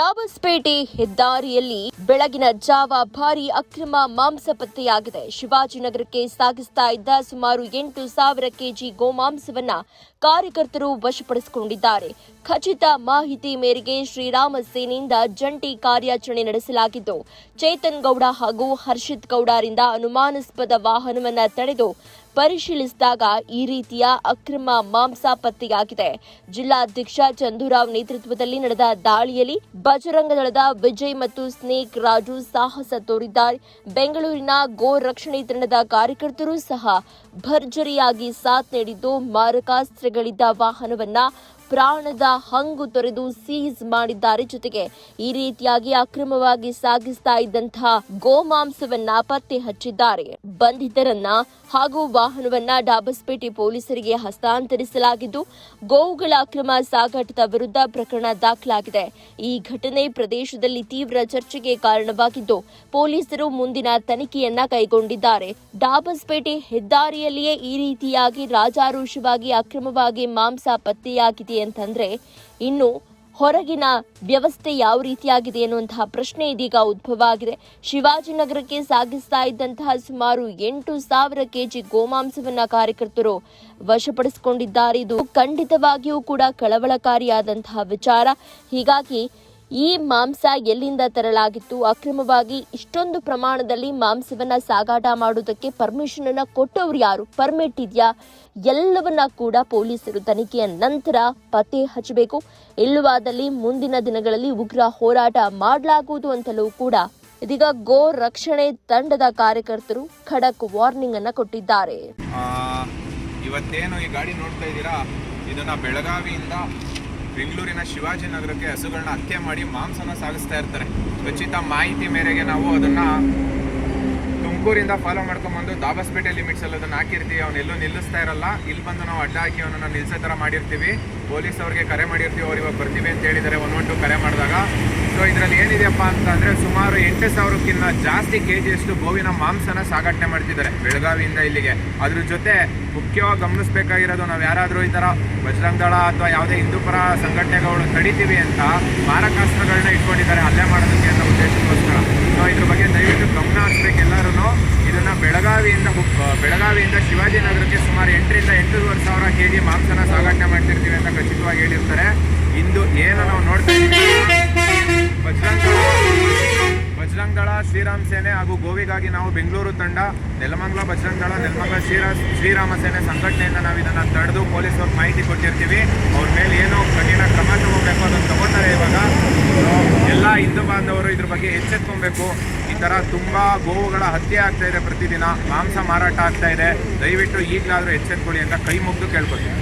ಡಾಬಸ್ಪೇಟೆ ಹೆದ್ದಾರಿಯಲ್ಲಿ ಬೆಳಗಿನ ಜಾವ ಭಾರೀ ಅಕ್ರಮ ಮಾಂಸ ಪತ್ತೆಯಾಗಿದೆ. ಶಿವಾಜಿನಗರಕ್ಕೆ ಸಾಗಿಸ್ತಾ ಇದ್ದ ಸುಮಾರು 8,000 ಕೆಜಿ ಗೋಮಾಂಸವನ್ನ ಕಾರ್ಯಕರ್ತರು ವಶಪಡಿಸಿಕೊಂಡಿದ್ದಾರೆ. ಖಚಿತ ಮಾಹಿತಿ ಮೇರೆಗೆ ಶ್ರೀರಾಮ ಸೇನೆಯಿಂದ ಜಂಟಿ ಕಾರ್ಯಾಚರಣೆ ನಡೆಸಲಾಗಿದ್ದು, ಚೇತನ್ ಗೌಡ ಹಾಗೂ ಹರ್ಷಿತ್ ಗೌಡರಿಂದ ಅನುಮಾನಾಸ್ಪದ ವಾಹನವನ್ನ ತಡೆದು ಪರಿಶೀಲಿಸಿದಾಗ ಈ ರೀತಿಯ ಅಕ್ರಮ ಮಾಂಸ ಪತ್ತೆಯಾಗಿದೆ. ಜಿಲ್ಲಾಧ್ಯಕ್ಷ ಚಂದೂರಾವ್ ನೇತೃತ್ವದಲ್ಲಿ ನಡೆದ ದಾಳಿಯಲ್ಲಿ ಬಜರಂಗ ದಳದ ವಿಜಯ್ ಮತ್ತು ಸ್ನೇಕ್ ರಾಜು ಸಾಹಸ ತೋರಿದ್ದಾರೆ. ಬೆಂಗಳೂರಿನ ಗೋ ರಕ್ಷಣೆ ತಂಡದ ಕಾರ್ಯಕರ್ತರು ಸಹ ಭರ್ಜರಿಯಾಗಿ ಸಾಥ್ ನೀಡಿದ್ದು, ಮಾರಕಾಸ್ತ್ರಗಳಿದ್ದ ವಾಹನವನ್ನ ಪ್ರಾಣದ ಹಂಗು ತೊರೆದು ಸೀಸ್ ಮಾಡಿದ್ದಾರೆ. ಜೊತೆಗೆ ಈ ರೀತಿಯಾಗಿ ಅಕ್ರಮವಾಗಿ ಸಾಗಿಸ್ತಾ ಇದ್ದಂತಹ ಗೋಮಾಂಸವನ್ನ ಪತ್ತೆ ಹಚ್ಚಿದ್ದಾರೆ. ಬಂಧಿತರನ್ನ ಹಾಗೂ ವಾಹನವನ್ನ ಡಾಬಸ್ಪೇಟೆ ಪೊಲೀಸರಿಗೆ ಹಸ್ತಾಂತರಿಸಲಾಗಿದ್ದು, ಗೋವುಗಳ ಅಕ್ರಮ ಸಾಗಾಟದ ವಿರುದ್ಧ ಪ್ರಕರಣ ದಾಖಲಾಗಿದೆ. ಈ ಘಟನೆ ಪ್ರದೇಶದಲ್ಲಿ ತೀವ್ರ ಚರ್ಚೆಗೆ ಕಾರಣವಾಗಿದ್ದು, ಪೊಲೀಸರು ಮುಂದಿನ ತನಿಖೆಯನ್ನ ಕೈಗೊಂಡಿದ್ದಾರೆ. ಡಾಬಸ್ಪೇಟೆ ಹೆದ್ದಾರಿಯಲ್ಲಿಯೇ ಈ ರೀತಿಯಾಗಿ ರಾಜಾರೋಷವಾಗಿ ಅಕ್ರಮವಾಗಿ ಮಾಂಸ ಪತ್ತೆಯಾಗಿದೆ ಅಂತಂದ್ರೆ ಇನ್ನು ಹೊರಗಿನ ವ್ಯವಸ್ಥೆ ಯಾವ ರೀತಿಯಾಗಿದೆ ಎನ್ನುವಂತಹ ಪ್ರಶ್ನೆ ಇದೀಗ ಉದ್ಭವ ಆಗಿದೆ. ಶಿವಾಜಿನಗರಕ್ಕೆ ಸಾಗಿಸ್ತಾ ಇದ್ದಂತಹ ಸುಮಾರು 8,000 ಕೆಜಿ ಗೋಮಾಂಸವನ್ನ ಕಾರ್ಯಕರ್ತರು ವಶಪಡಿಸಿಕೊಂಡಿದ್ದಾರೆ. ಇದು ಖಂಡಿತವಾಗಿಯೂ ಕೂಡ ಕಳವಳಕಾರಿಯಾದಂತಹ ವಿಚಾರ. ಹೀಗಾಗಿ ಈ ಮಾಂಸ ಎಲ್ಲಿಂದ ತರಲಾಗಿತ್ತು, ಅಕ್ರಮವಾಗಿ ಇಷ್ಟೊಂದು ಪ್ರಮಾಣದಲ್ಲಿ ಮಾಂಸವನ್ನ ಸಾಗಾಟ ಮಾಡುವುದಕ್ಕೆ ಪರ್ಮಿಷನ್ ಅನ್ನ ಕೊಟ್ಟವರು ಯಾರು, ಪರ್ಮಿಟ್ ಇದೆಯಾ, ಎಲ್ಲವನ್ನ ಕೂಡ ಪೊಲೀಸರು ತನಿಖೆಯ ನಂತರ ಪತ್ತೆ ಹಚ್ಚಬೇಕು. ಇಲ್ಲವಾದಲ್ಲಿ ಮುಂದಿನ ದಿನಗಳಲ್ಲಿ ಉಗ್ರ ಹೋರಾಟ ಮಾಡಲಾಗುವುದು ಅಂತಲೂ ಕೂಡ ಇದೀಗ ಗೋ ರಕ್ಷಣೆ ತಂಡದ ಕಾರ್ಯಕರ್ತರು ಖಡಕ್ ವಾರ್ನಿಂಗ್ ಅನ್ನ ಕೊಟ್ಟಿದ್ದಾರೆ. ಇವತ್ತೇನು ಈ ಗಾಡಿ ನೋಡ್ತಾ ಇದ್ದೀರಾ, ಇದನ್ನ ಬೆಳಗಾವಿಯಿಂದ ಬೆಂಗಳೂರಿನ ಶಿವಾಜಿನಗರಕ್ಕೆ ಹಸುಗಳನ್ನ ಹತ್ಯೆ ಮಾಡಿ ಮಾಂಸನ ಸಾಗಿಸ್ತಾ ಇರ್ತಾರೆ. ಖಚಿತ ಮಾಹಿತಿ ಮೇರೆಗೆ ನಾವು ಅದನ್ನ ತುಮಕೂರಿಂದ ಫಾಲೋ ಮಾಡ್ಕೊಂಡ್ಬಂದು ದಾಬಸ್ಪೇಟೆ ಲಿಮಿಟ್ಸ್ ಅಲ್ಲಿ ಅದನ್ನ ಹಾಕಿರ್ತೀವಿ. ಅವನ್ನೆಲ್ಲೂ ನಿಲ್ಲಿಸ್ತಾ ಇರಲ್ಲ. ಇಲ್ಲಿ ಬಂದು ನಾವು ಅಡ್ಡ ಹಾಕಿ ಅವನನ್ನ ನಿಲ್ಸೋ ಥರ ಮಾಡಿರ್ತೀವಿ. ಪೊಲೀಸ್ ಅವ್ರಿಗೆ ಕರೆ ಮಾಡಿರ್ತೀವಿ, ಅವ್ರು ಇವಾಗ ಬರ್ತೀವಿ ಅಂತ ಹೇಳಿದ್ದಾರೆ 112 ಕರೆ ಮಾಡಿದಾಗ. ಸೊ ಇದರಲ್ಲಿ ಏನಿದೆಯಪ್ಪ ಅಂತಂದರೆ ಸುಮಾರು 8,000ಕ್ಕಿಂತ ಜಾಸ್ತಿ ಕೆಜಿಯಷ್ಟು ಗೋವಿನ ಮಾಂಸನ ಸಾಗಾಟನೆ ಮಾಡ್ತಿದ್ದಾರೆ ಬೆಳಗಾವಿಯಿಂದ ಇಲ್ಲಿಗೆ. ಅದ್ರ ಜೊತೆ ಮುಖ್ಯವಾಗಿ ಗಮನಿಸಬೇಕಾಗಿರೋದು, ನಾವು ಯಾರಾದರೂ ಈ ಥರ ಬಜರಂಗ ದಳ ಅಥವಾ ಯಾವುದೇ ಹಿಂದೂಪರ ಸಂಘಟನೆಗಳು ತಡಿತೀವಿ ಅಂತ ಮಾರಕಾಸ್ತ್ರಗಳನ್ನ ಇಟ್ಕೊಂಡಿದ್ದಾರೆ ಹಲ್ಲೆ ಮಾಡೋದಕ್ಕೆ ಅನ್ನೋ ಉದ್ದೇಶಕ್ಕೋಸ್ಕರ. ಸೊ ಇದ್ರ ಬಗ್ಗೆ ದಯವಿಟ್ಟು ಗಮನ ಹರಿಸ್ಬೇಕು ಎಲ್ಲರೂ. ಇದನ್ನು ಬೆಳಗಾವಿಯಿಂದ ಶಿವಾಜಿನಗರಕ್ಕೆ ಸುಮಾರು 8,000 ರಿಂದ 8,500 ಕೆಜಿ ಮಾಂಸನ ಸಾಗಾಟನೆ ಮಾಡ್ತಿರ್ತೀವಿ ಅಂತ ಖಚಿತವಾಗಿ ಹೇಳಿರ್ತಾರೆ. ಇಂದು ಏನು ನಾವು ನೋಡ್ತಾ ಇದ್ದೀವಿ, ಬಜರಂಗ ದಳ, ಶ್ರೀರಾಮ ಸೇನೆ ಹಾಗೂ ಗೋವಿಗಾಗಿ ನಾವು ಬೆಂಗಳೂರು ತಂಡ, ನೆಲಮಂಗಲ ಬಜರಂಗ ದಳ, ನೆಲಮಂಗಲ ಶ್ರೀರಾಮ ಸೇನೆ ಸಂಘಟನೆಯಿಂದ ನಾವು ಇದನ್ನು ತಡೆದು ಪೊಲೀಸವ್ರಿಗೆ ಮಾಹಿತಿ ಕೊಟ್ಟಿರ್ತೀವಿ. ಅವ್ರ ಮೇಲೆ ಏನೋ ಕಠಿಣ ಕ್ರಮ ತಗೋಬೇಕು, ಅದನ್ನು ತಗೋತಾರೆ. ಇವಾಗ ಎಲ್ಲ ಹಿಂದೂ ಬಾಂಧವರು ಇದ್ರ ಬಗ್ಗೆ ಎಚ್ಚೆತ್ಕೊಬೇಕು. ಈ ಥರ ತುಂಬ ಗೋವುಗಳ ಹತ್ಯೆ ಆಗ್ತಾ ಇದೆ, ಪ್ರತಿದಿನ ಮಾಂಸ ಮಾರಾಟ ಆಗ್ತಾ ಇದೆ. ದಯವಿಟ್ಟು ಈಗಲಾದರೂ ಎಚ್ಚೆತ್ಕೊಳ್ಳಿ ಅಂತ ಕೈ ಮುಗಿದು ಕೇಳ್ಕೊತೀನಿ.